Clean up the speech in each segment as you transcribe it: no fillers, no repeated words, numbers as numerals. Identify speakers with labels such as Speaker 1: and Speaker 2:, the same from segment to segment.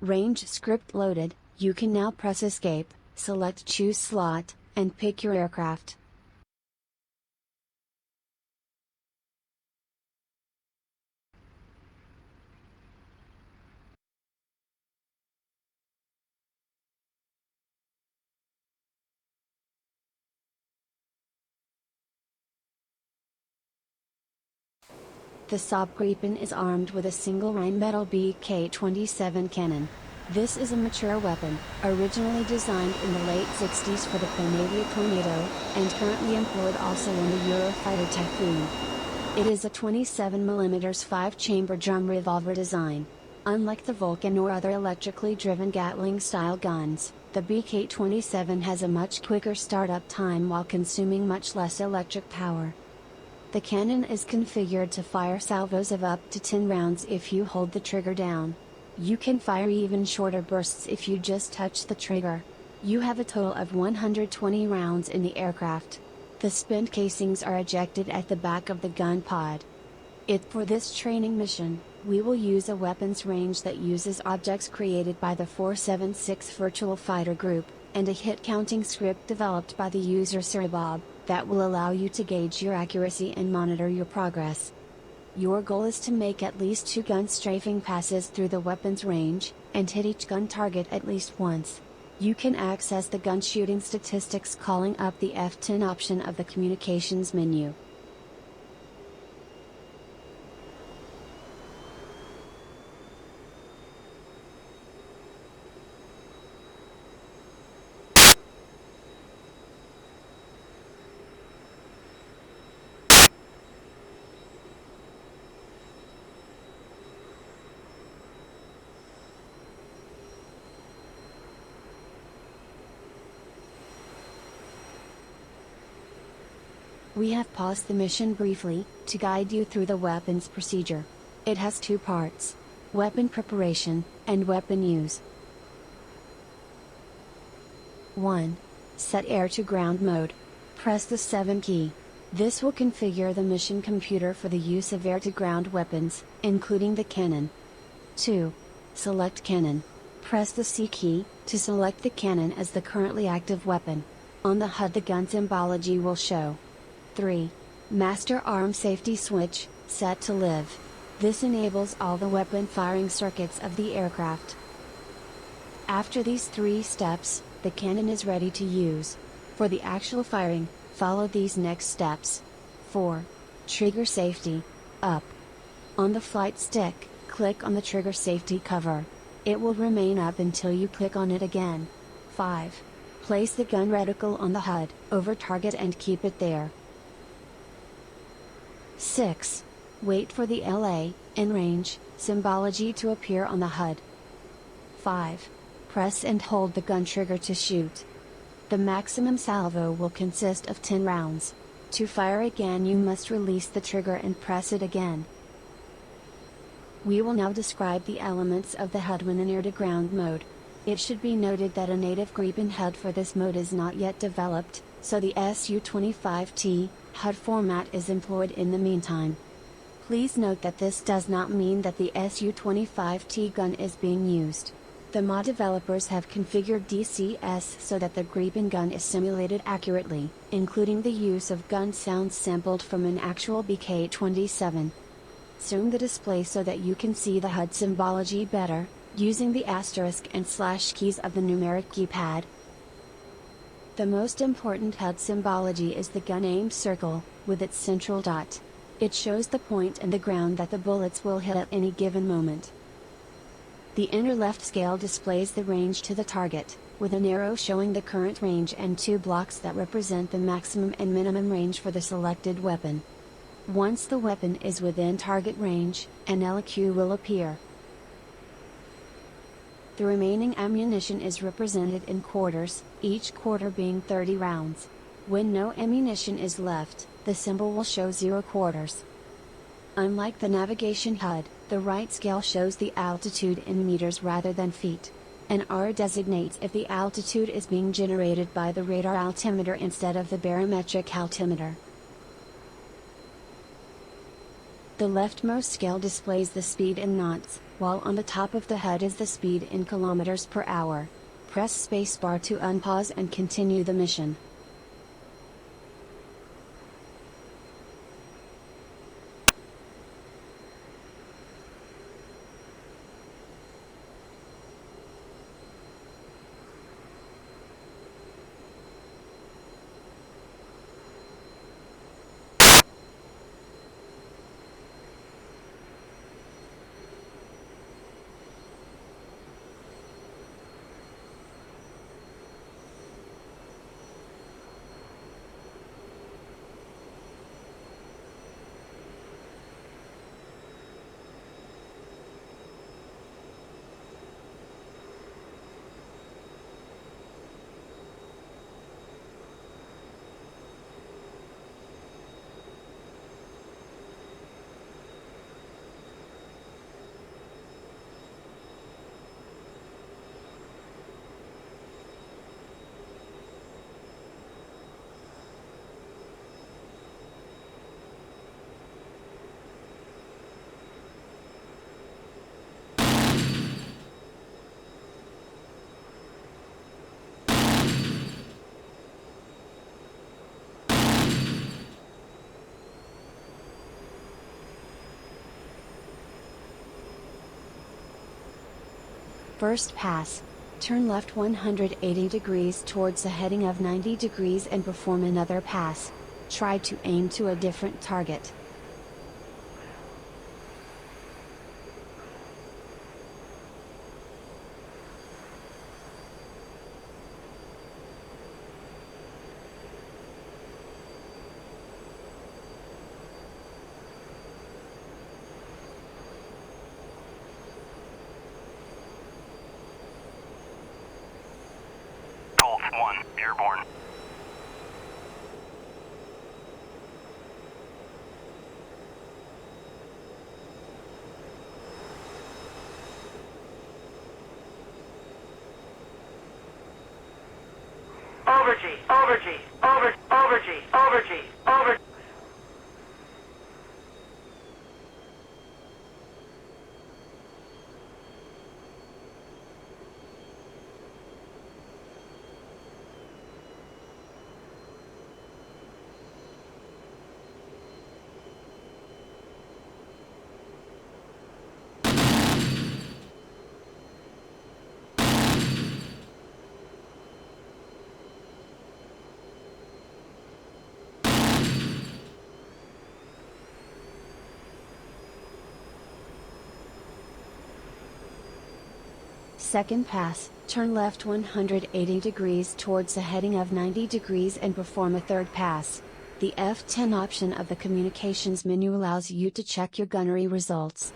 Speaker 1: Range script loaded. You can now press escape, select choose slot, and pick your aircraft. The Saab Gripen is armed with a single Rheinmetall BK-27 cannon. This is a mature weapon, originally designed in the late 60s for the Panavia Tornado, and currently employed also in the Eurofighter Typhoon. It is a 27mm 5-chamber drum revolver design. Unlike the Vulcan or other electrically driven Gatling-style guns, the BK-27 has a much quicker startup time while consuming much less electric power. The cannon is configured to fire salvos of up to 10 rounds if you hold the trigger down. You can fire even shorter bursts if you just touch the trigger. You have a total of 120 rounds in the aircraft. The spent casings are ejected at the back of the gun pod. For this training mission, we will use a weapons range that uses objects created by the 476 Virtual Fighter Group, and a hit counting script developed by the user Siribob, that will allow you to gauge your accuracy and monitor your progress. Your goal is to make at least 2 gun strafing passes through the weapons range, and hit each gun target at least once. You can access the gun shooting statistics calling up the F10 option of the communications menu. We have paused the mission briefly, to guide you through the weapons procedure. It has 2 parts: weapon preparation, and weapon use. 1. Set air to ground mode. Press the 7 key. This will configure the mission computer for the use of air-to-ground weapons, including the cannon. 2. Select cannon. Press the C key, to select the cannon as the currently active weapon. On the HUD the gun symbology will show. 3. Master arm safety switch, set to live. This enables all the weapon firing circuits of the aircraft. After these 3 steps, the cannon is ready to use. For the actual firing, follow these next steps. 4. Trigger safety, up. On the flight stick, click on the trigger safety cover. It will remain up until you click on it again. 5. Place the gun reticle on the HUD, over target and keep it there. 6. Wait for the LA, in range, symbology to appear on the HUD. 5. Press and hold the gun trigger to shoot. The maximum salvo will consist of 10 rounds. To fire again you must release the trigger and press it again. We will now describe the elements of the HUD when in air-to-ground mode. It should be noted that a native Gripen HUD for this mode is not yet developed, so the Su-25T HUD format is employed in the meantime. Please note that this does not mean that the Su-25T gun is being used. The mod developers have configured DCS so that the Gripen gun is simulated accurately, including the use of gun sounds sampled from an actual BK-27. Zoom the display so that you can see the HUD symbology better, using the asterisk and slash keys of the numeric keypad. The most important HUD symbology is the gun aim circle, with its central dot. It shows the point and the ground that the bullets will hit at any given moment. The inner left scale displays the range to the target, with an arrow showing the current range and 2 blocks that represent the maximum and minimum range for the selected weapon. Once the weapon is within target range, an LQ will appear. The remaining ammunition is represented in quarters, each quarter being 30 rounds. When no ammunition is left, the symbol will show 0 quarters. Unlike the navigation HUD, the right scale shows the altitude in meters rather than feet. An R designates if the altitude is being generated by the radar altimeter instead of the barometric altimeter. The leftmost scale displays the speed in knots, while on the top of the HUD is the speed in kilometers per hour. Press spacebar to unpause and continue the mission. First pass. Turn left 180 degrees towards the heading of 90 degrees and perform another pass. Try to aim to a different target.
Speaker 2: Airborne. Over.
Speaker 1: Second pass, turn left 180 degrees towards the heading of 90 degrees and perform a third pass. The F10 option of the communications menu allows you to check your gunnery results.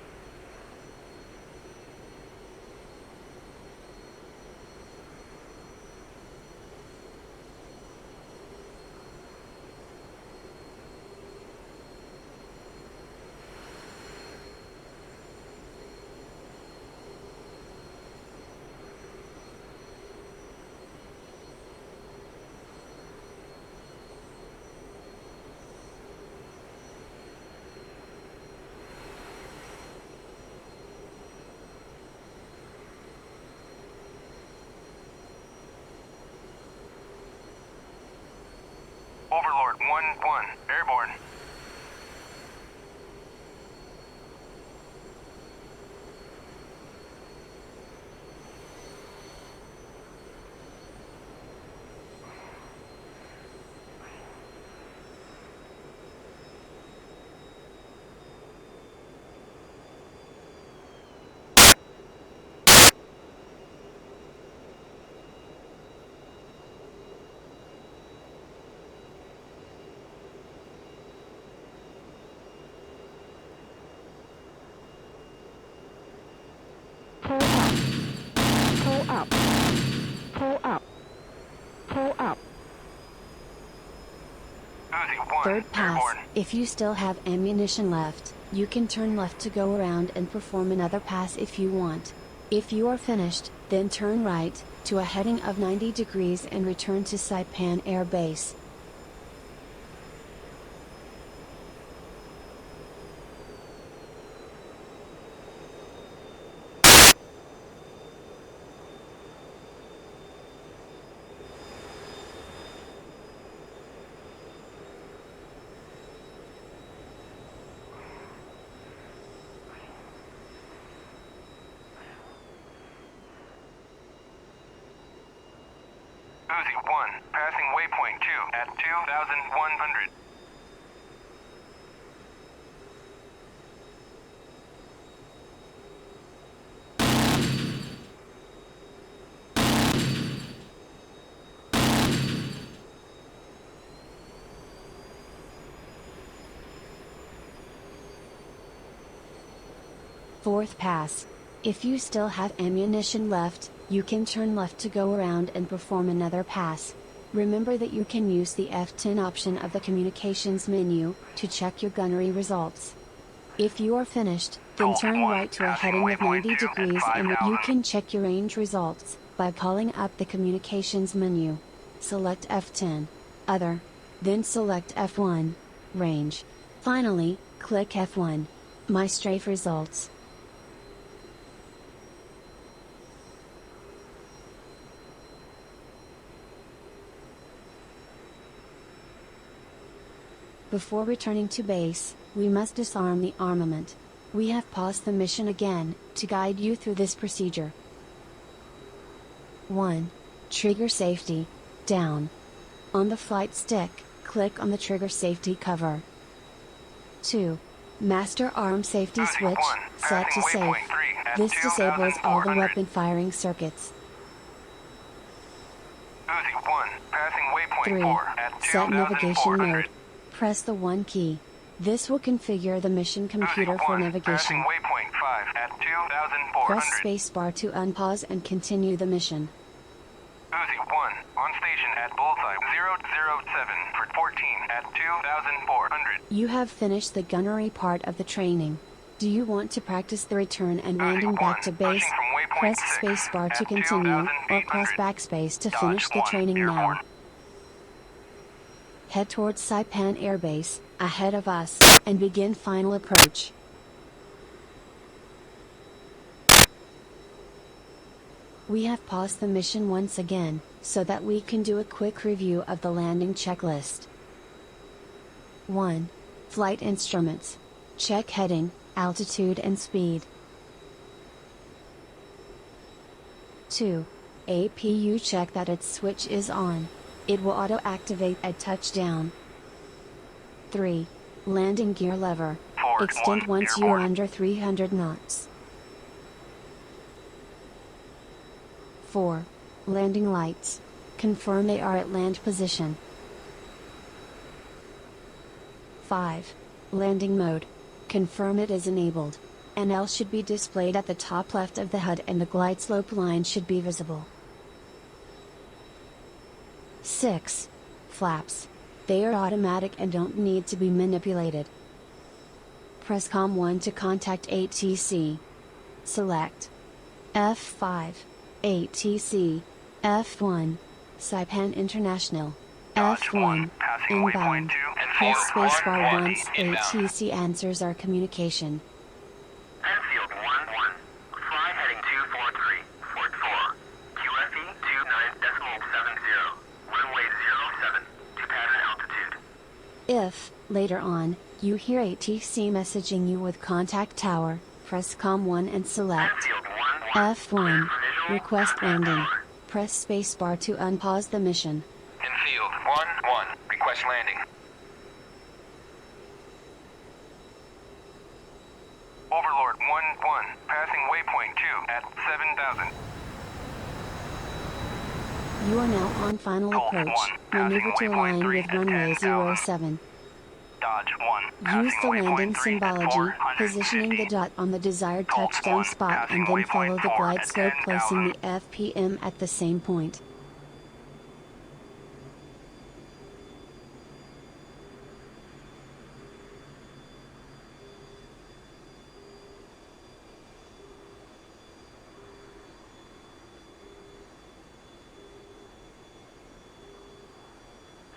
Speaker 2: Overlord 1-1, airborne.
Speaker 3: Pull up.
Speaker 1: Third pass, if you still have ammunition left, you can turn left to go around and perform another pass if you want. If you are finished, then turn right, to a heading of 90 degrees and return to Saipan Air Base.
Speaker 2: Uzi 1, passing waypoint 2 at 2,100.
Speaker 1: Fourth pass. If you still have ammunition left, you can turn left to go around and perform another pass. Remember that you can use the F10 option of the communications menu, to check your gunnery results. If you are finished, then turn right to a heading of 90 degrees and you can check your range results, by calling up the communications menu. Select F10, Other. Then select F1, Range. Finally, click F1, My Strafe Results. Before returning to base, we must disarm the armament. We have paused the mission again, to guide you through this procedure. 1. Trigger Safety, Down. On the flight stick, click on the trigger safety cover. 2. Master Arm Safety Switch, set to safe. This disables all the weapon firing circuits.
Speaker 2: Uzi 1, passing waypoint
Speaker 1: 3.
Speaker 2: 4 at
Speaker 1: Set navigation
Speaker 2: 2,400.
Speaker 1: mode. Press the 1 key. This will configure the mission computer
Speaker 2: Uzi
Speaker 1: for
Speaker 2: 1,
Speaker 1: navigation.
Speaker 2: passing waypoint 5 at 2,400.
Speaker 1: Press spacebar to unpause and continue the mission.
Speaker 2: Uzi 1, on station at bullseye 007 for 14 at 2,400.
Speaker 1: You have finished the gunnery part of the training. Do you want to practice the return and landing back to base? Press spacebar to continue, or press backspace to finish the training now. Head towards Saipan Air Base, ahead of us, and begin final approach. We have paused the mission once again, so that we can do a quick review of the landing checklist. 1. Flight Instruments. Check heading, altitude and speed. 2. APU check that its switch is on. It will auto-activate at touchdown. 3. Landing gear lever. Extend once you are under 300 knots. 4. Landing lights. Confirm they are at land position. 5. Landing mode. Confirm it is enabled. An L should be displayed at the top left of the HUD and the glide slope line should be visible. 6. Flaps. They are automatic and don't need to be manipulated. Press COM1 to contact ATC. Select F5, ATC, F1, Saipan International, F1, inbound. Press spacebar once ATC answers our communication.
Speaker 2: Enfield 1-1, fly heading 243, Fort 4, QFE 29.70, runway 07, to pattern altitude.
Speaker 1: If, later on, you hear ATC messaging you with contact tower, press COM1 and select
Speaker 2: Enfield 1-1,
Speaker 1: F1, request
Speaker 2: contact
Speaker 1: landing.
Speaker 2: tower.
Speaker 1: Press spacebar to unpause the mission.
Speaker 2: Enfield 1-1, request landing. Overlord 1-1, passing waypoint 2 at 7,000.
Speaker 1: You are now on final
Speaker 2: Colt
Speaker 1: approach.
Speaker 2: 1,
Speaker 1: Maneuver to
Speaker 2: passing
Speaker 1: align
Speaker 2: waypoint
Speaker 1: with
Speaker 2: 3
Speaker 1: runway
Speaker 2: at 10,000.
Speaker 1: 07.
Speaker 2: Dodge 1,
Speaker 1: Use
Speaker 2: passing
Speaker 1: the landing
Speaker 2: waypoint 3 at
Speaker 1: symbology,
Speaker 2: 450.
Speaker 1: positioning the dot on the desired
Speaker 2: Colt
Speaker 1: touchdown
Speaker 2: 1,
Speaker 1: spot and
Speaker 2: passing
Speaker 1: then follow
Speaker 2: waypoint
Speaker 1: the
Speaker 2: 4
Speaker 1: glide
Speaker 2: at
Speaker 1: slope, placing the
Speaker 2: 10,000.
Speaker 1: FPM at the same point.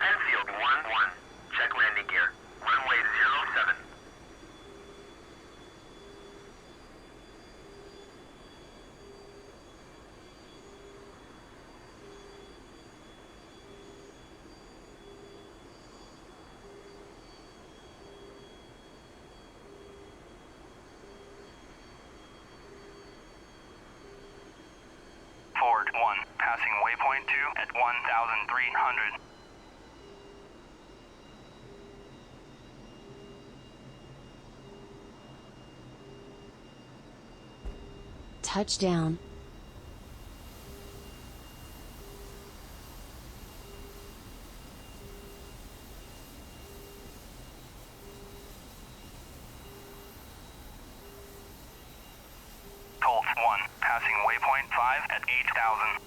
Speaker 2: Enfield 1-1, check landing gear, runway 07. 1,300.
Speaker 1: Touchdown.
Speaker 2: Colt 1, passing waypoint 5 at 8,000.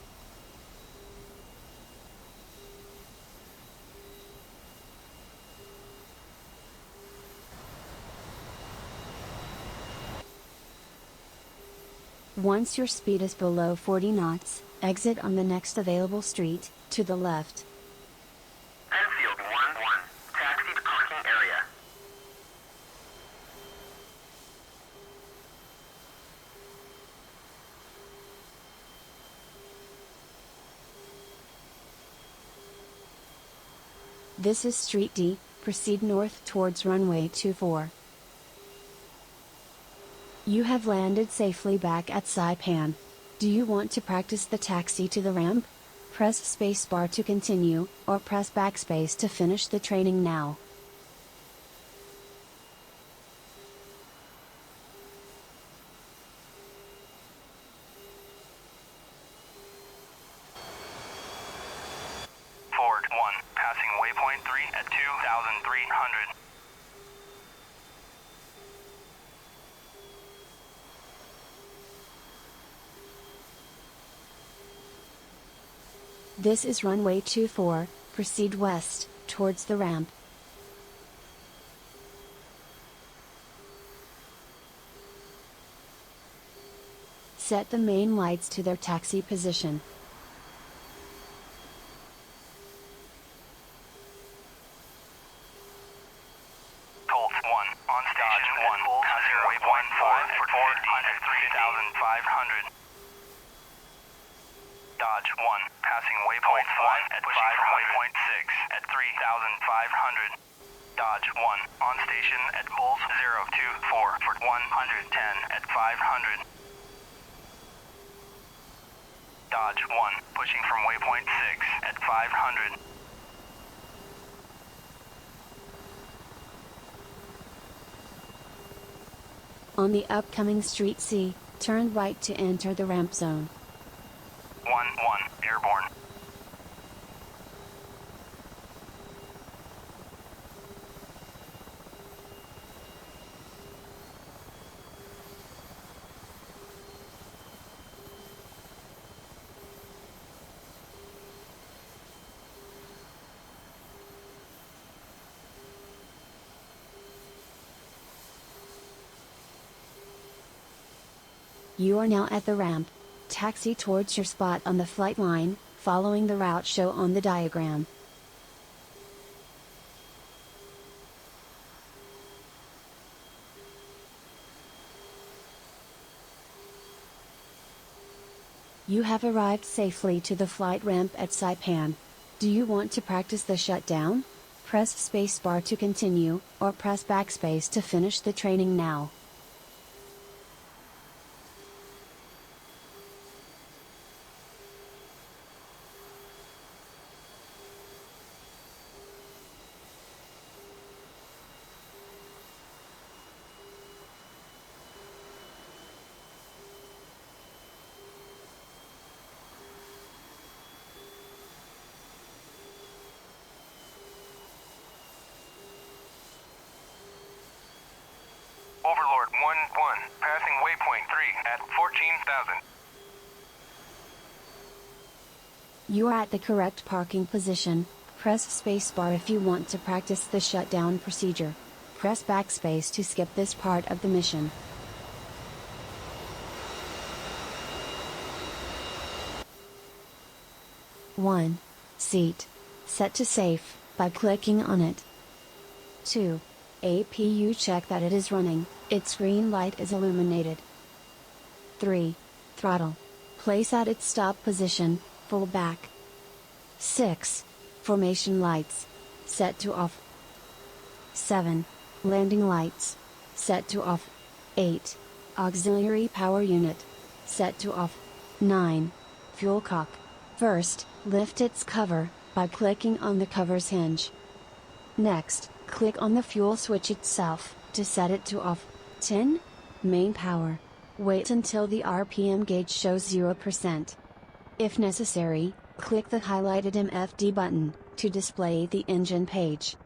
Speaker 1: Once your speed is below 40 knots, exit on the next available street, to the left.
Speaker 2: Enfield 1-1, taxi to parking area.
Speaker 1: This is Street D, proceed north towards runway 24. You have landed safely back at Saipan. Do you want to practice the taxi to the ramp? Press spacebar to continue, or press backspace to finish the training now.
Speaker 2: Ford 1, passing waypoint 3 at 2,300.
Speaker 1: This is runway 24, proceed west, towards the ramp. Set the main lights to their taxi position.
Speaker 2: Colt 1, on station 1, passing waypoint 4 for 3,500. Dodge 1, passing waypoint 1 at 5 from waypoint 6 at 3,500. Dodge 1, on station at Bulls 024 for 110 at 500. Dodge 1, pushing from waypoint 6 at 500.
Speaker 1: On the upcoming Street C, turn right to enter the ramp zone.
Speaker 2: 1-1, airborne.
Speaker 1: You are now at the ramp. Taxi towards your spot on the flight line, following the route shown on the diagram. You have arrived safely to the flight ramp at Saipan. Do you want to practice the shutdown? Press spacebar to continue, or press backspace to finish the training now.
Speaker 2: Overlord 1-1, passing waypoint 3 at 14,000.
Speaker 1: You are at the correct parking position. Press spacebar if you want to practice the shutdown procedure. Press backspace to skip this part of the mission. One. Seat. Set to safe, by clicking on it. 2. APU check that it is running, its green light is illuminated. 3. Throttle. Place at its stop position, full back. 6. Formation lights. Set to off. 7. Landing lights. Set to off. 8. Auxiliary power unit. Set to off. 9. Fuel cock. First, lift its cover, by clicking on the cover's hinge. Next, click on the fuel switch itself, to set it to off. 10. Main power. Wait until the RPM gauge shows 0%. If necessary, click the highlighted MFD button, to display the engine page.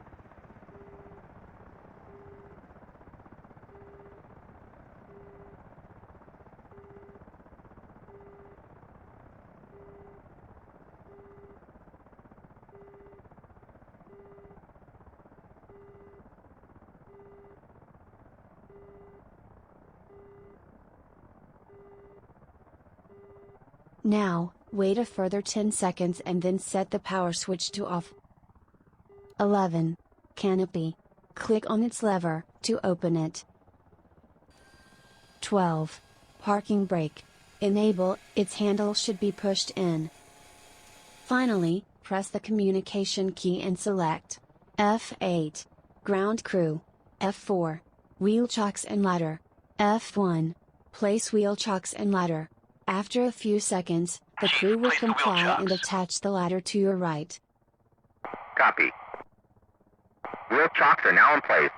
Speaker 1: Now, wait a further 10 seconds and then set the power switch to off. 11. Canopy. Click on its lever, to open it. 12. Parking brake. Enable, its handle should be pushed in. Finally, press the communication key and select F8. Ground crew. F4. Wheel chocks and ladder. F1. Place wheel chocks and ladder. After a few seconds, the crew will comply and attach the ladder to your right.
Speaker 3: Copy. Wheel chocks are now in place.